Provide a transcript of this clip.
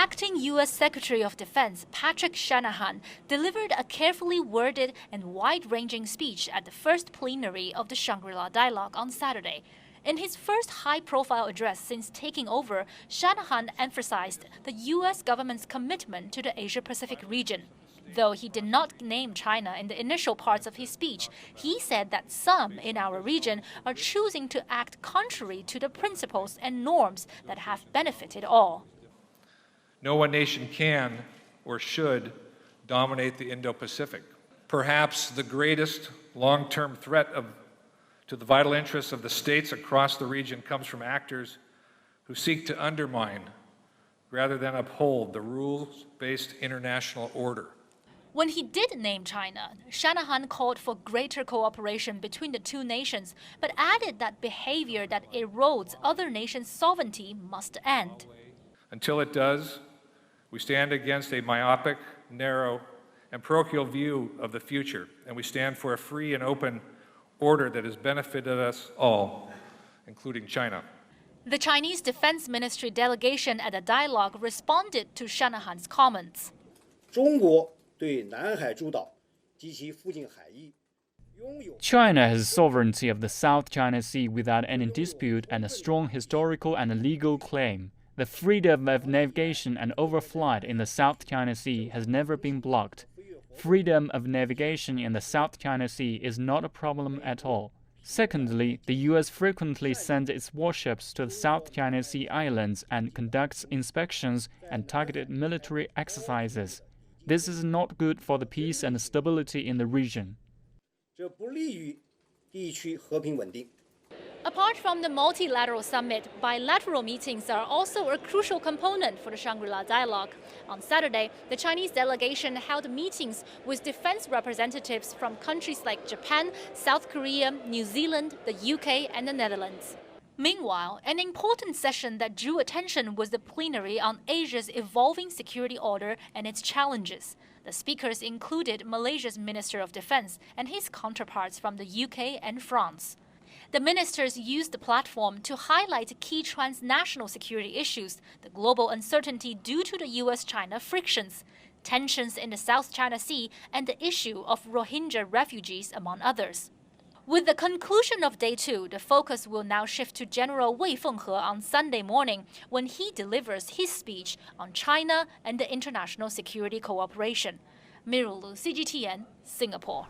Acting U.S. Secretary of Defense Patrick Shanahan delivered a carefully worded and wide-ranging speech at the first plenary of the ShangriLa Dialogue on Saturday. In his first high-profile address since taking over, Shanahan emphasized the U.S. government's commitment to the Asia-Pacific region. Though he did not name China in the initial parts of his speech, he said that some in our region are choosing to act contrary to the principles and norms that have benefited all. No one nation can or should dominate the Indo-Pacific. Perhaps the greatest long-term threat to the vital interests of the states across the region comes from actors who seek to undermine rather than uphold the rules-based international order. When he did name China, Shanahan called for greater cooperation between the two nations, but added that behavior that erodes other nations' sovereignty must end. Until it does, we stand against a myopic, narrow, and parochial view of the future, and we stand for a free and open order that has benefited us all, including China. The Chinese Defense Ministry delegation at the dialogue responded to Shanahan's comments. China has sovereignty of the South China Sea without any dispute and a strong historical and legal claim. The freedom of navigation and overflight in the South China Sea has never been blocked. Freedom of navigation in the South China Sea is not a problem at all. Secondly, the U.S. frequently sends its warships to the South China Sea islands and conducts inspections and targeted military exercises. This is not good for the peace and stability in the region. Apart from the multilateral summit, bilateral meetings are also a crucial component for the Shangri-La Dialogue. On Saturday, the Chinese delegation held meetings with defense representatives from countries like Japan, South Korea, New Zealand, the UK, and the Netherlands. Meanwhile, an important session that drew attention was the plenary on Asia's evolving security order and its challenges. The speakers included Malaysia's Minister of Defense and his counterparts from the UK and France. The ministers used the platform to highlight key transnational security issues, the global uncertainty due to the U.S.-China frictions, tensions in the South China Sea, and the issue of Rohingya refugees, among others. With the conclusion of Day 2, the focus will now shift to General Wei Fenghe on Sunday morning when he delivers his speech on China and the international security cooperation. Miro, CGTN, Singapore.